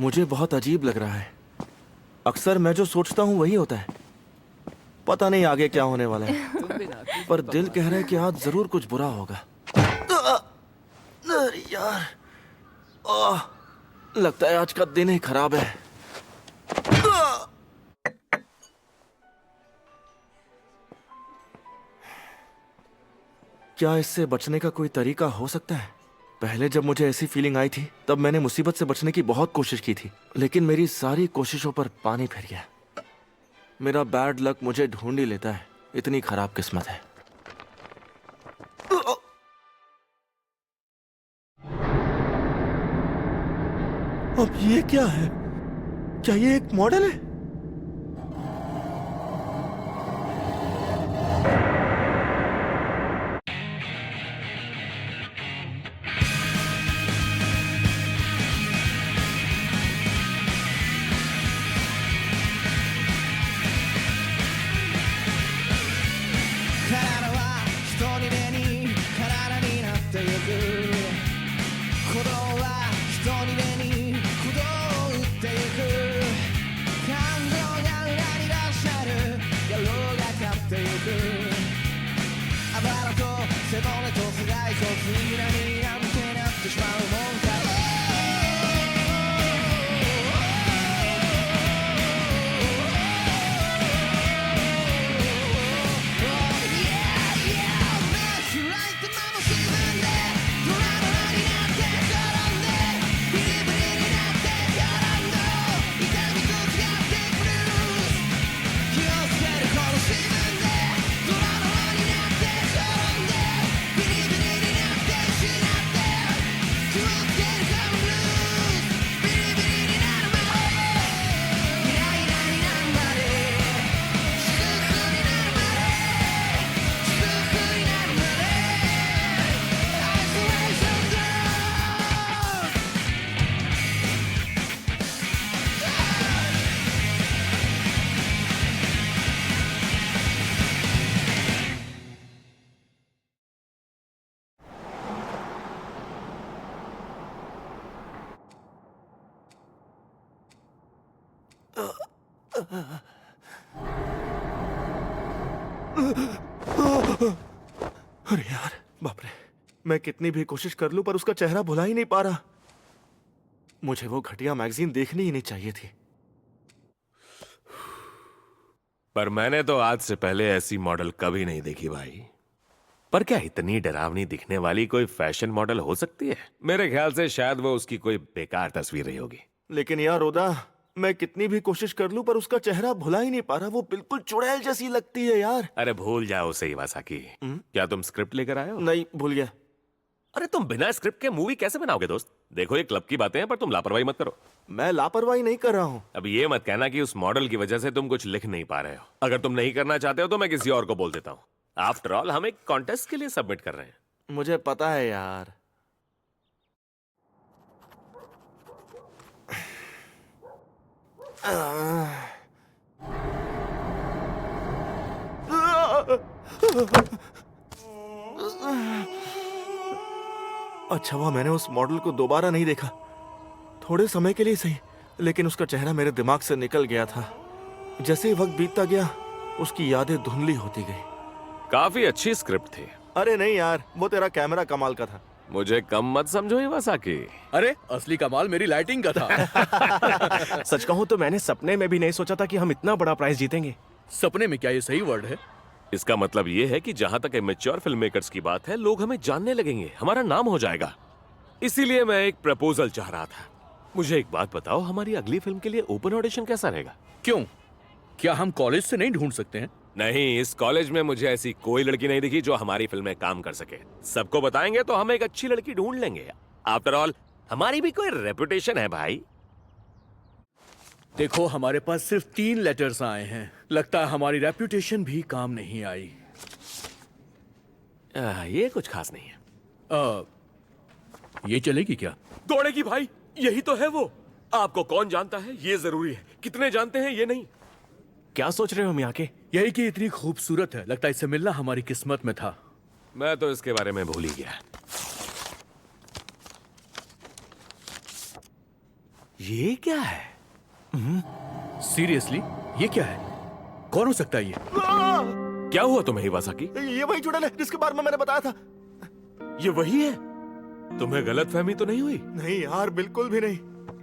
मुझे बहुत अजीब लग रहा है। अक्सर मैं जो सोचता हूँ वही होता है। पता नहीं आगे क्या होने वाला है, पर दिल कह रहा है कि आज जरूर कुछ बुरा होगा। अरे यार, लगता है आज का दिन ही खराब है। क्या इससे बचने का कोई तरीका हो सकता है? पहले जब मुझे ऐसी फीलिंग आई थी तब मैंने मुसीबत से बचने की बहुत कोशिश की थी, लेकिन मेरी सारी कोशिशों पर पानी फिर गया। मेरा बैड लक मुझे ढूंढ ही लेता है, इतनी खराब किस्मत है। अब ये क्या है? क्या ये एक मॉडल है? अरे यार, बाप रे, मैं कितनी भी कोशिश कर लूं पर उसका चेहरा भुला ही नहीं पा रहा। मुझे वो घटिया मैगजीन देखनी ही नहीं चाहिए थी। पर मैंने तो आज से पहले ऐसी मॉडल कभी नहीं देखी भाई। पर क्या इतनी डरावनी दिखने वाली कोई फैशन मॉडल हो सकती है? मेरे ख्याल से शायद वो उसकी कोई बेकार तस्वीर रही होगी। लेकिन यार ओदा, मैं कितनी भी कोशिश कर लूं पर उसका चेहरा भुला ही नहीं पा रहा। वो बिल्कुल चुड़ैल जैसी लगती है यार। अरे भूल जाओ उसे इवासाकी। क्या तुम स्क्रिप्ट लेकर आए हो? नहीं, भूल गया। अरे तुम बिना स्क्रिप्ट के मूवी कैसे बनाओगे दोस्त? देखो ये क्लब की बातें हैं, पर तुम लापरवाही मत करो। मैं लापरवाही नहीं कर रहा हूँ। अब ये मत कहना कि उस मॉडल की वजह से तुम कुछ लिख नहीं पा रहे हो। अगर तुम नहीं करना चाहते हो तो मैं किसी और को बोल देता हूँ। आफ्टर ऑल हम एक कॉन्टेस्ट के लिए सबमिट कर रहे हैं। मुझे पता है यार। अच्छा हुआ मैंने उस मॉडल को दोबारा नहीं देखा। थोड़े समय के लिए सही, लेकिन उसका चेहरा मेरे दिमाग से निकल गया था। जैसे ही वक्त बीतता गया उसकी यादें धुंधली होती गई। काफी अच्छी स्क्रिप्ट थी। अरे नहीं यार, वो तेरा कैमरा कमाल का था। मुझे कम मत समझो इवासाकी। अरे असली कमाल मेरी लाइटिंग का था। सच कहूं तो मैंने सपने में भी नहीं सोचा था कि हम इतना बड़ा प्राइज जीतेंगे। सपने में क्या ये सही वर्ड है? इसका मतलब ये है कि जहां तक मैच्योर फिल्म मेकर्स की बात है, लोग हमें जानने लगेंगे, हमारा नाम हो जाएगा। इसीलिए मैं एक प्रपोजल चाह रहा था। मुझे एक बात बताओ, हमारी अगली फिल्म के लिए ओपन ऑडिशन कैसा रहेगा? क्यों, क्या हम कॉलेज से नहीं ढूंढ सकते हैं? नहीं, इस कॉलेज में मुझे ऐसी कोई लड़की नहीं दिखी जो हमारी फिल्म में काम कर सके। सबको बताएंगे तो हम एक अच्छी लड़की ढूंढ लेंगे। आफ्टर ऑल हमारी भी कोई रेपुटेशन है भाई। देखो, हमारे पास सिर्फ 3 लेटर्स आए हैं। लगता है हमारी रेपुटेशन भी काम नहीं आई। ये कुछ खास नहीं है। ये चलेगी क्या? दौड़ेगी भाई, यही तो है वो। आपको कौन जानता है ये जरूरी है, कितने जानते हैं ये नहीं। क्या सोच रहे हो मियाके? यही कि इतनी खूबसूरत है, लगता है इससे मिलना हमारी किस्मत में था। मैं तो इसके बारे में भूल ही गया। ये क्या है? सीरियसली, ये क्या है? कौन हो सकता है ये? क्या हुआ तुम्हें इवासाकी? ये वही चुड़ैल है जिसके बारे में मैंने बताया था। ये वही है? तुम्हें गलतफहमी तो नहीं हुई? नहीं यार, बिल्कुल भी नहीं।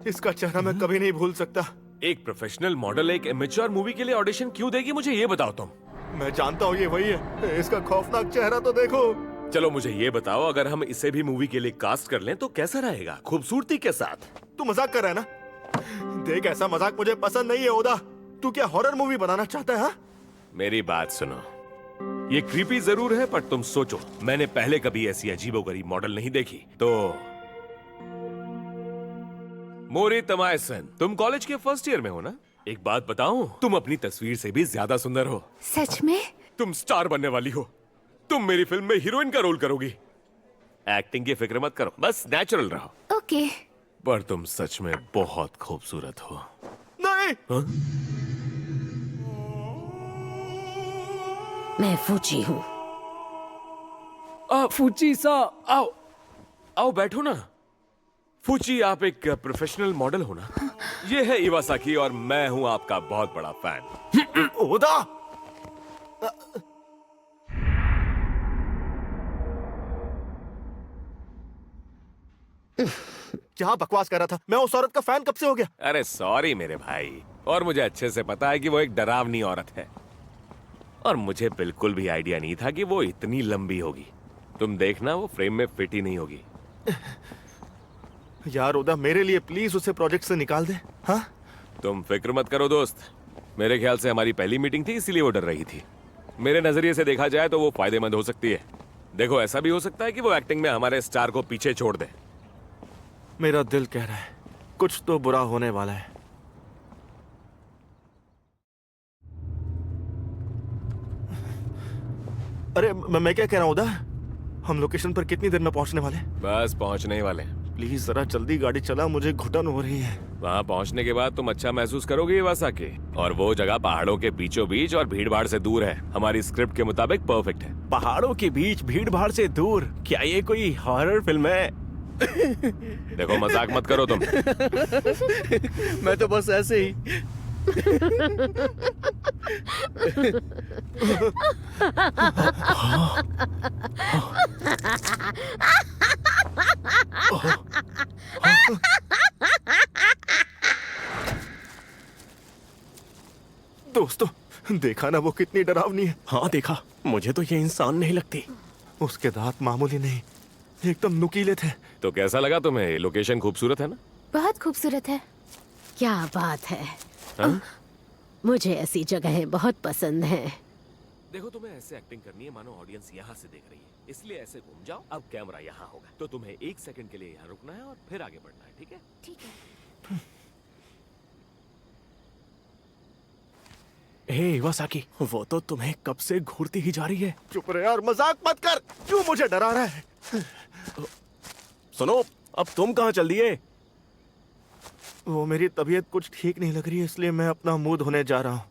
इसका चेहरा मैं कभी नहीं भूल सकता। एक प्रोफेशनल मॉडल एक इमेच्योर मूवी के लिए ऑडिशन क्यों देगी, मुझे ये बताओ तुम। मैं जानता हूँ ये वही है। इसका खौफनाक चेहरा तो देखो। चलो मुझे ये बताओ, अगर हम इसे भी मूवी के लिए कास्ट कर लें तो कैसा रहेगा, खूबसूरती के साथ? तू मजाक कर रहा है ना? देख, ऐसा मजाक मुझे पसंद नहीं है ओदा। तू क्या हॉरर मूवी बनाना चाहता है? मेरी बात सुनो, ये क्रीपी जरूर है, पर तुम सोचो, मैंने पहले कभी ऐसी अजीबोगरीब मॉडल नहीं देखी। तो मोरी तमायसन, तुम कॉलेज के फर्स्ट ईयर में हो ना? एक बात बताऊं, तुम अपनी तस्वीर से भी ज्यादा सुंदर हो। सच में? तुम स्टार बनने वाली हो। तुम मेरी फिल्म में हीरोइन का रोल करोगी। एक्टिंग की फिक्र मत करो, बस नेचुरल रहो। ओके। पर तुम सच में बहुत खूबसूरत हो। नहीं। हाँ? मैं फूची हूँ। फूची सा, आओ आओ बैठो ना। फूची, आप एक प्रोफेशनल मॉडल हो ना? ये है इवासाकी और मैं हूं आपका बहुत बड़ा फैन। ओदा, क्या बकवास कर रहा था? मैं उस औरत का फैन कब से हो गया? अरे सॉरी मेरे भाई, और मुझे अच्छे से पता है कि वो एक डरावनी औरत है, और मुझे बिल्कुल भी आइडिया नहीं था कि वो इतनी लंबी होगी। तुम देखना, वो फ्रेम में फिट ही नहीं होगी। यार ओदा, मेरे लिए प्लीज उसे प्रोजेक्ट से निकाल दे। हाँ? तुम फिक्र मत करो दोस्त, मेरे ख्याल से हमारी पहली मीटिंग थी, इसीलिए वो डर रही थी। मेरे नजरिए से देखा जाए तो वो फायदेमंद हो सकती है। देखो, ऐसा भी हो सकता है कि वो एक्टिंग में हमारे स्टार को पीछे छोड़ दे। मेरा दिल कह रहा है कुछ तो बुरा होने वाला है। अरे मैं क्या कह रहा हूँ उदा, हम लोकेशन पर कितनी देर में पहुंचने वाले? बस पहुंचने ही वाले। प्लीज जरा जल्दी गाड़ी चला, मुझे घुटन हो रही है। वहाँ पहुंचने के बाद तुम अच्छा महसूस करोगे इवासाकी, और वो जगह पहाड़ों के बीचों बीच और भीड़ भाड़ से दूर है। हमारी स्क्रिप्ट के मुताबिक परफेक्ट है। पहाड़ों के बीच भीड़ भाड़ से दूर, क्या ये कोई हॉरर फिल्म है? देखो, मजाक मत करो तुम। मैं तो बस ऐसे ही। दोस्तों, देखा ना वो कितनी डरावनी है? हाँ देखा, मुझे तो ये इंसान नहीं लगती। उसके दांत मामूली नहीं, एकदम नुकीले थे। तो कैसा लगा तुम्हें? लोकेशन खूबसूरत है ना? बहुत खूबसूरत है। क्या बात है। हाँ? मुझे ऐसी जगहें बहुत पसंद हैं। देखो, तुम्हें ऐसे एक्टिंग करनी है मानो ऑडियंस यहाँ से देख रही है, इसलिए ऐसे घूम जाओ। अब कैमरा यहाँ होगा, तो तुम्हें 1 सेकंड के लिए यहाँ रुकना है और फिर आगे बढ़ना है, ठीक है? ठीक है। हे इवासाकी, वो तो तुम्हें कब से घूरती ही जा रही है। चुप रहे यार, मजाक मत कर। क्यों मुझे डरा रहा है? सुनो, अब तुम कहाँ चल दिए? वो मेरी तबीयत कुछ ठीक नहीं लग रही है, इसलिए मैं अपना मुंह धोने जा रहा हूँ।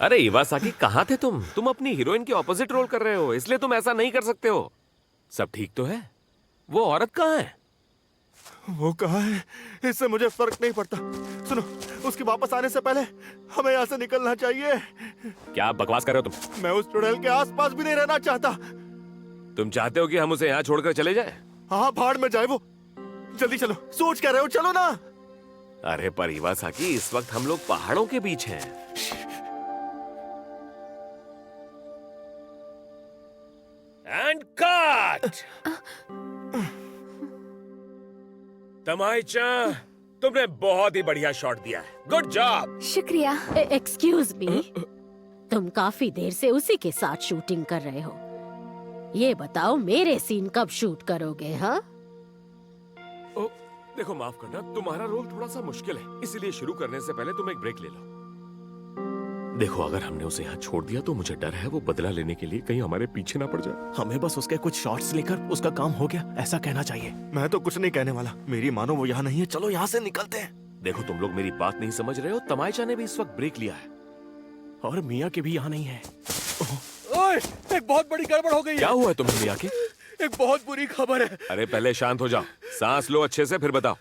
अरे इवासाकी, कहाँ थे तुम? तुम अपनी हीरोइन के ऑपोजिट रोल कर रहे हो, इसलिए तुम ऐसा नहीं कर सकते हो। सब ठीक तो है? वो औरत कहाँ है? वो कहाँ है? इससे मुझे फर्क नहीं पड़ता। सुनो, उसके वापस आने से पहले हमें यहाँ से निकलना चाहिए। क्या बकवास कर रहे हो तुम? मैं उस चुड़ैल के आसपास भी नहीं रहना चाहता। तुम चाहते हो कि हम उसे यहाँ छोड़कर चले जाएं? हाँ, भाड़ में जाए वो। जल्दी चलो, सोच क्या रहे हो? चलो ना। अरे पर इवासाकी, इस वक्त हम लोग पहाड़ों के बीच हैं। And cut. तमाई-chan, तुमने बहुत ही बढ़िया शॉट दिया है। Good job. शुक्रिया। Excuse me. तुम काफी देर से उसी के साथ शूटिंग कर रहे हो। ये बताओ मेरे सीन कब शूट करोगे? हाँ, ओ, देखो माफ करना, तुम्हारा रोल थोड़ा सा मुश्किल है, इसीलिए शुरू करने से पहले तुम एक ब्रेक ले लो। देखो अगर हमने उसे यहाँ छोड़ दिया तो मुझे डर है वो बदला लेने के लिए कहीं हमारे पीछे ना पड़ जाए। हमें बस उसके कुछ शॉट्स लेकर उसका काम हो गया ऐसा कहना चाहिए। मैं तो कुछ नहीं कहने वाला, मेरी मानो वो यहाँ नहीं है, चलो यहाँ से निकलते हैं। देखो तुम लोग मेरी बात नहीं समझ रहे हो, तमाचा ने भी इस वक्त ब्रेक लिया है। और मियाँ के भी यहाँ नहीं है। ओए, एक बहुत बड़ी गड़बड़ हो गई क्या है। हुआ है तुम्हें मिया के? एक बहुत बुरी खबर है। अरे पहले शांत हो जाओ, सांस लो अच्छे से फिर बताओ।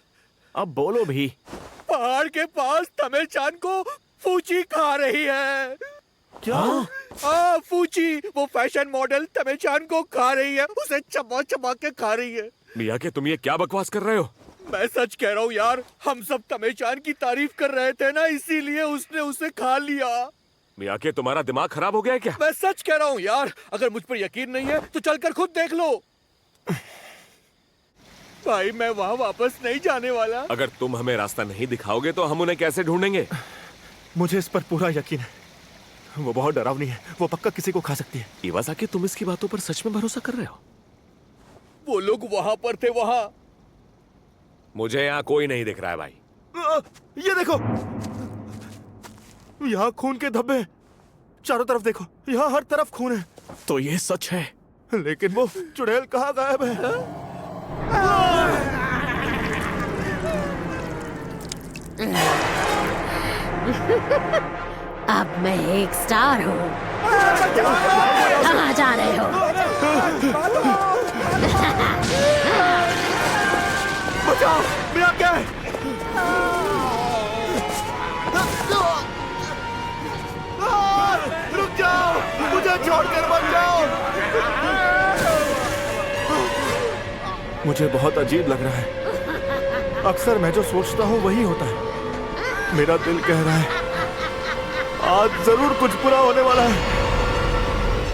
अब बोलो भी। पहाड़ के पास तमेचान को फूची खा रही है। क्या? हाँ, फूची, वो फैशन मॉडल तमेचान को खा रही है, उसे चबा चबा के खा रही है। मिया के तुम ये क्या बकवास कर रहे हो? मैं सच कह रहा हूँ यार, हम सब तमेचान की तारीफ कर रहे थे ना, इसीलिए उसने उसे खा लिया। मिया के तुम्हारा दिमाग खराब हो गया है क्या? मैं सच कह रहा हूँ यार, अगर मुझ पर यकीन नहीं है तो चलकर खुद देख लो। भाई मैं वहाँ वापस नहीं जाने वाला। अगर तुम हमें रास्ता नहीं दिखाओगे तो हम उन्हें कैसे ढूंढेंगे? मुझे इस पर पूरा यकीन है, वो बहुत डरावनी है, वो पक्का किसी को खा सकती है। इवासाकी तुम इसकी बातों पर सच में भरोसा कर रहे हो? वो लोग वहाँ पर थे, वहाँ। मुझे यहाँ कोई नहीं दिख रहा है भाई। ये देखो, यहाँ खून के धब्बे, चारों तरफ देखो, यहाँ हर तरफ खून है। तो ये सच है। लेकिन वो चुड़ैल कहाँ गायब है? अब मैं एक स्टार हूँ। कहाँ जा रहे हो? बचाओ, मेरा क्या है? रुक जाओ, मुझे छोड़कर मत जाओ। मुझे बहुत अजीब लग रहा है, अक्सर मैं जो सोचता हूँ वही होता है। मेरा दिल कह रहा है आज जरूर कुछ बुरा होने वाला है।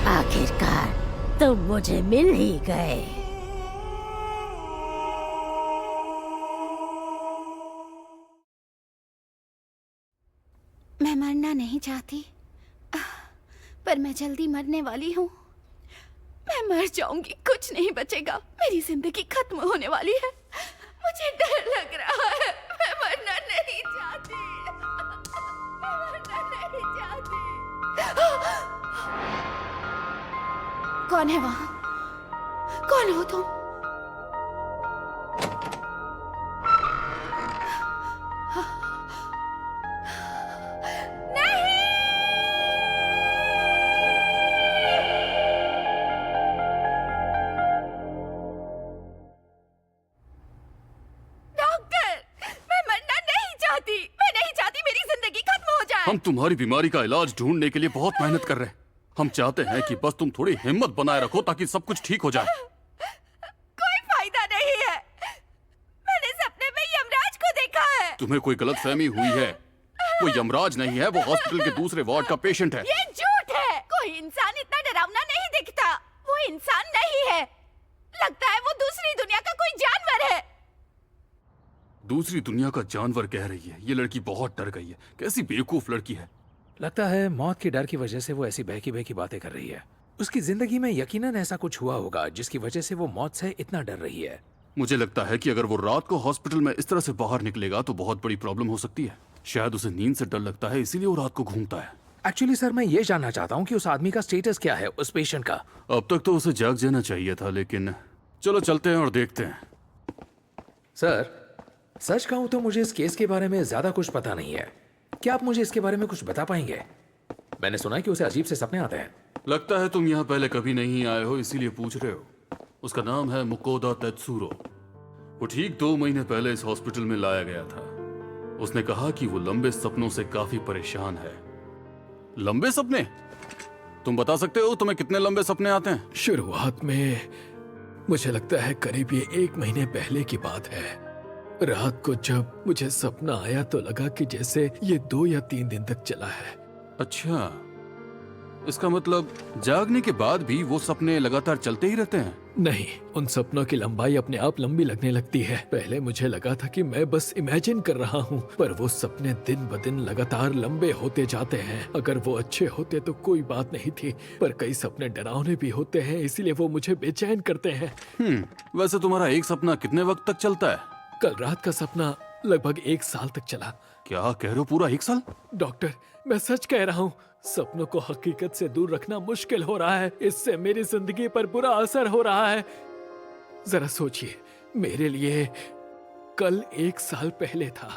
आखिरकार तुम मुझे मिल ही गए। मैं मरना नहीं चाहती, पर मैं जल्दी मरने वाली हूँ। मैं मर जाऊंगी, कुछ नहीं बचेगा, मेरी जिंदगी खत्म होने वाली है। मुझे डर लग रहा है, मैं मरना नहीं चाहती, मैं मरना नहीं चाहती। कौन है वहाँ? कौन हो तुम? हम तुम्हारी बीमारी का इलाज ढूंढने के लिए बहुत मेहनत कर रहे हैं। हम चाहते हैं कि बस तुम थोड़ी हिम्मत बनाए रखो ताकि सब कुछ ठीक हो जाए। कोई फायदा नहीं है, मैंने सपने में यमराज को देखा है। तुम्हें कोई गलतफहमी हुई है, वो यमराज नहीं है, वो हॉस्पिटल के दूसरे वार्ड का पेशेंट है। ये झूठ है, कोई इंसान इतना डरावना नहीं दिखता। वो इंसान नहीं है, लगता है वो दूसरी दुनिया का कोई जानवर है। दूसरी दुनिया का जानवर कह रही है? ये लड़की बहुत डर गई है, कैसी बेवकूफ लड़की है। लगता है मौत के डर की वजह से वो ऐसी बहकी बहकी बातें कर रही है। उसकी जिंदगी में यकीनन ऐसा कुछ हुआ होगा जिसकी वजह से वो मौत से इतना डर रही है। मुझे लगता है कि अगर वो रात को हॉस्पिटल में इस तरह से बाहर निकलेगा तो बहुत बड़ी प्रॉब्लम हो सकती है। शायद उसे नींद से डर लगता है, इसीलिए वो रात को घूमता है। एक्चुअली सर, मैं ये जानना चाहता हूँ कि उस आदमी का स्टेटस क्या है, उस पेशेंट का। अब तक तो उसे जाग जाना चाहिए था, लेकिन चलो चलते हैं और देखते हैं। सर, सच कहूँ तो मुझे इस केस के बारे में ज्यादा कुछ पता नहीं है। क्या आप मुझे इसके बारे में कुछ बता पाएंगे? मैंने सुना है कि उसे अजीब से सपने आते हैं। लगता है तुम यहाँ पहले कभी नहीं आए हो, इसीलिए पूछ रहे हो। उसका नाम है मुकोदा तेत्सुरो। वो ठीक 2 महीने पहले इस हॉस्पिटल में लाया गया था। उसने कहा कि वो लंबे सपनों से काफी परेशान है। लंबे सपने? तुम बता सकते हो तुम्हें कितने लंबे सपने आते हैं? शुरुआत में मुझे लगता है करीब ये 1 महीने पहले की बात है। रात को जब मुझे सपना आया तो लगा कि जैसे ये 2 या 3 दिन तक चला है। अच्छा, इसका मतलब जागने के बाद भी वो सपने लगातार चलते ही रहते हैं? नहीं, उन सपनों की लंबाई अपने आप लंबी लगने लगती है। पहले मुझे लगा था कि मैं बस इमेजिन कर रहा हूँ, पर वो सपने दिन ब दिन लगातार लंबे होते जाते हैं। अगर वो अच्छे होते तो कोई बात नहीं थी, पर कई सपने डरावने भी होते हैं, इसीलिए वो मुझे बेचैन करते हैं। वैसे तुम्हारा एक सपना कितने वक्त तक चलता है? कल रात का सपना लगभग 1 साल तक चला। क्या कह रहे हो, पूरा 1 साल? डॉक्टर, मैं सच कह रहा हूँ, सपनों को हकीकत से दूर रखना मुश्किल हो रहा है। इससे मेरी जिंदगी पर बुरा असर हो रहा है। जरा सोचिए, मेरे लिए कल 1 साल पहले था।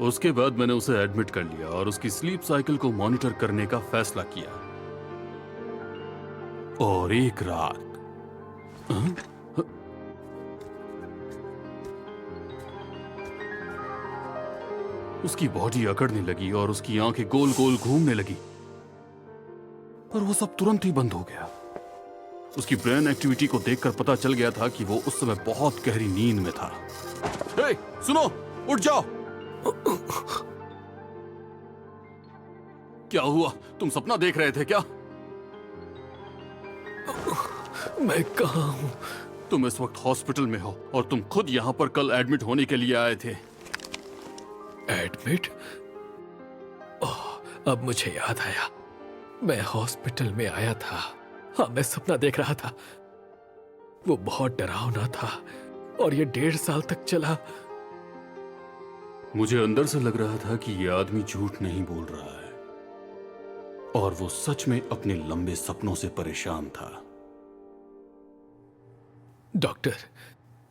उसके बाद मैंने उसे एडमिट कर लिया और उसकी स्लीप साइकिल को मॉनिटर करने का फैसला किया। और एक रात उसकी बॉडी अकड़ने लगी और उसकी आंखें गोल गोल घूमने लगी, पर वो सब तुरंत ही बंद हो गया। उसकी ब्रेन एक्टिविटी को देखकर पता चल गया था कि वो उस समय बहुत गहरी नींद में था। हे, सुनो, उठ जाओ। क्या हुआ? तुम सपना देख रहे थे क्या? मैं कहाँ हूँ? तुम इस वक्त हॉस्पिटल में हो और तुम खुद यहाँ पर कल एडमिट होने के लिए आए थे। एडमिट? ओह, अब मुझे याद आया, मैं हॉस्पिटल में आया था। हाँ, मैं सपना देख रहा था। वो बहुत डरावना था और ये 1.5 साल तक चला। मुझे अंदर से लग रहा था कि ये आदमी झूठ नहीं बोल रहा है और वो सच में अपने लंबे सपनों से परेशान था। डॉक्टर,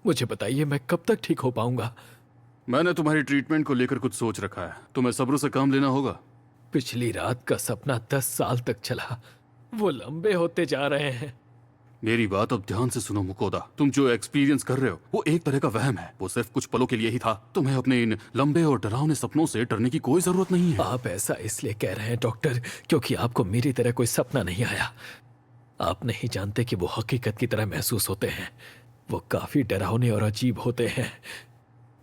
मुझे बताइए, मैं कब तक ठीक हो पाऊंगा? मैंने तुम्हारी ट्रीटमेंट को लेकर कुछ सोच रखा है। तुम्हें सब्र से काम लेना होगा। पिछली रात का सपना 10 साल तक चला। वो लंबे होते जा रहे हैं। मेरी बात अब ध्यान से सुनो मुकोदा। तुम जो एक्सपीरियंस कर रहे हो वो एक तरह का वहम है। वो सिर्फ कुछ पलों के लिए ही था। तुम्हें अपने इन लंबे और डरावने सपनों से डरने की कोई जरूरत नहीं है। आप ऐसा इसलिए कह रहे हैं डॉक्टर, क्योंकि आपको मेरी तरह कोई सपना नहीं आया। आप नहीं जानते कि वो हकीकत की तरह महसूस होते हैं। वो काफी डरावने और अजीब होते हैं।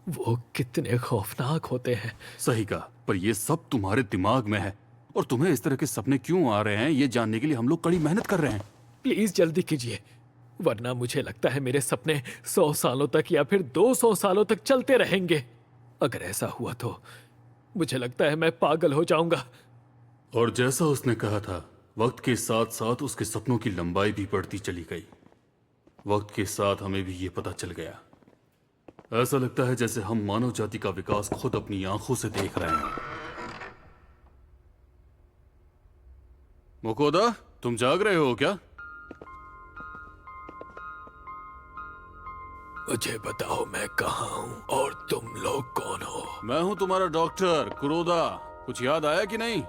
वो कितने खौफनाक होते हैं। सही कहा, पर ये सब तुम्हारे दिमाग में है और तुम्हें इस तरह के सपने क्यों आ रहे हैं ये जानने के लिए हम लोग कड़ी मेहनत कर रहे हैं। प्लीज जल्दी कीजिए, वरना मुझे लगता है मेरे सपने 100 सालों तक या फिर 200 सालों तक चलते रहेंगे। अगर ऐसा हुआ तो मुझे लगता है मैं पागल हो जाऊंगा। और जैसा उसने कहा था, वक्त के साथ साथ उसके सपनों की लंबाई भी बढ़ती चली गई। वक्त के साथ हमें भी ये पता चल गया। ऐसा लगता है जैसे हम मानव जाति का विकास खुद अपनी आंखों से देख रहे हैं। मुकोदा, तुम जाग रहे हो क्या? मुझे बताओ, मैं कहाँ हूँ और तुम लोग कौन हो? मैं हूँ तुम्हारा डॉक्टर कुरोदा। कुछ याद आया कि नहीं?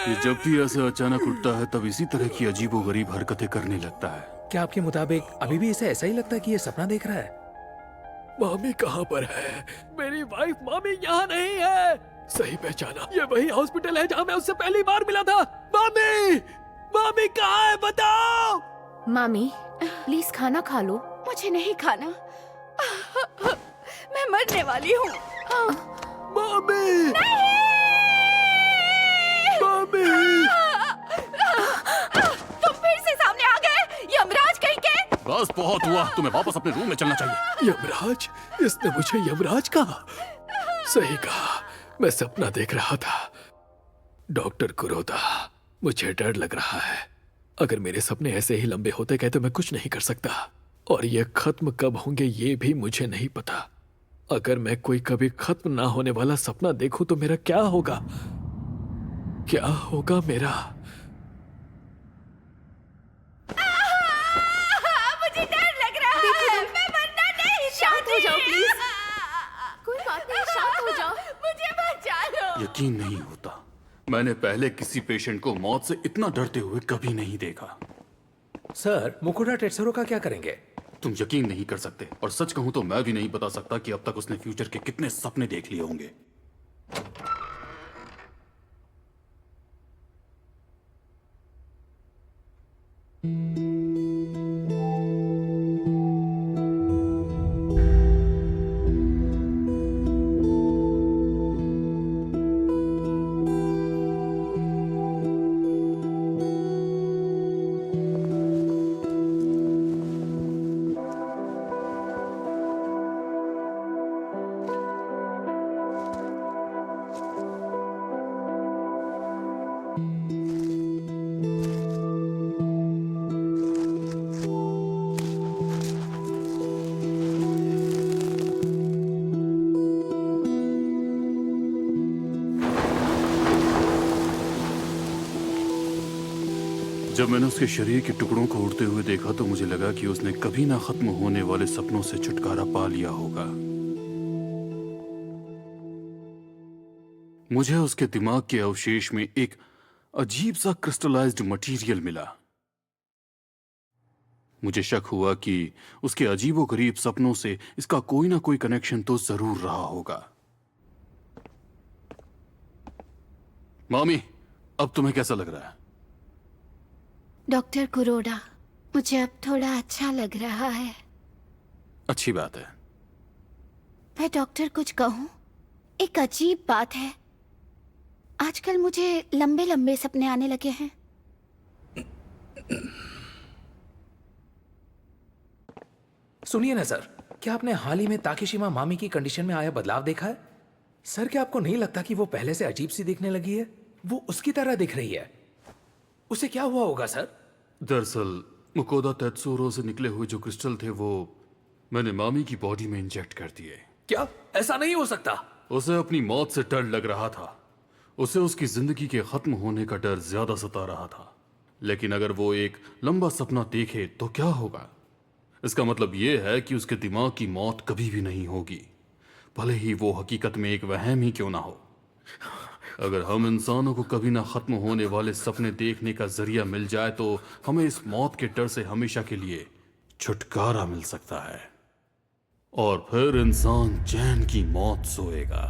ये जब भी ऐसे अचानक उठता है तब इसी तरह की अजीबोगरीब हरकतें करने लगता है। क्या आपके मुताबिक अभी भी इसे ऐसा ही लगता है कि ये सपना देख रहा है? मामी कहाँ पर है? मेरी वाइफ मामी यहाँ नहीं है। सही पहचाना, ये वही हॉस्पिटल है जहाँ मैं उससे पहली बार मिला था। मामी, मामी कहाँ है? बताओ। मामी, प्लीज खाना खा लो। मुझे नहीं खाना। मैं मरने वाली हूँ। मामी, मामी, तुम फिर से सामने आ गए, यमराज कहीं के। बस बहुत हुआ, तुम्हें वापस अपने रूम में चलना चाहिए। यमराज? इसने मुझे यमराज कहा? सही कहा, मैं सपना देख रहा था। डॉक्टर कुरोदा, मुझे डर लग रहा है। अगर मेरे सपने ऐसे ही लंबे होते गए तो मैं कुछ नहीं कर सकता, और ये खत्म कब होंगे ये भी मुझे नहीं पता। अगर मैं कोई कभी खत्म ना होने वाला सपना देखूं तो मेरा क्या होगा? क्या होगा मेरा? मुझे डर लग रहा है। मैं मरना नहीं। शांत हो जाओ प्लीज। कोई बात नहीं, शांत हो जाओ। मुझे बचा लो। यकीन नहीं होता, मैंने पहले किसी पेशेंट को मौत से इतना डरते हुए कभी नहीं देखा। सर, मुकुटा टेत्सुरो का क्या करेंगे? तुम यकीन नहीं कर सकते, और सच कहूं तो मैं भी नहीं बता सकता कि अब तक उसने फ्यूचर के कितने सपने देख लिए होंगे। जब मैंने उसके शरीर के टुकड़ों को उड़ते हुए देखा तो मुझे लगा कि उसने कभी ना खत्म होने वाले सपनों से छुटकारा पा लिया होगा। मुझे उसके दिमाग के अवशेष में एक अजीब सा क्रिस्टलाइज्ड मटेरियल मिला। मुझे शक हुआ कि उसके अजीबोगरीब सपनों से इसका कोई ना कोई कनेक्शन तो जरूर रहा होगा। मामी, अब तुम्हें कैसा लग रहा है? डॉक्टर कुरोडा, मुझे अब थोड़ा अच्छा लग रहा है। अच्छी बात है। मैं डॉक्टर कुछ कहूं? एक अजीब बात है, आजकल मुझे लंबे लंबे सपने आने लगे हैं। सुनिए ना सर, क्या आपने हाल ही में ताकेशिमा मामी की कंडीशन में आया बदलाव देखा है? सर, क्या आपको नहीं लगता कि वो पहले से अजीब सी दिखने लगी है? वो उसकी तरह दिख रही है। उसे क्या हुआ होगा सर? दरअसल मुकोदा तेत्सुरो से निकले हुए जो क्रिस्टल थे वो मैंने मामी की बॉडी में इंजेक्ट कर दिए। क्या ऐसा नहीं हो सकता? उसे अपनी मौत से डर लग रहा था। उसे उसकी जिंदगी के खत्म होने का डर ज्यादा सता रहा था। लेकिन अगर वो एक लंबा सपना देखे तो क्या होगा? इसका मतलब यह है कि उसके दिमाग की मौत कभी भी नहीं होगी, भले ही वो हकीकत में एक वहम ही क्यों ना हो। अगर हम इंसानों को कभी ना खत्म होने वाले सपने देखने का जरिया मिल जाए तो हमें इस मौत के डर से हमेशा के लिए छुटकारा मिल सकता है और फिर इंसान चैन की मौत सोएगा।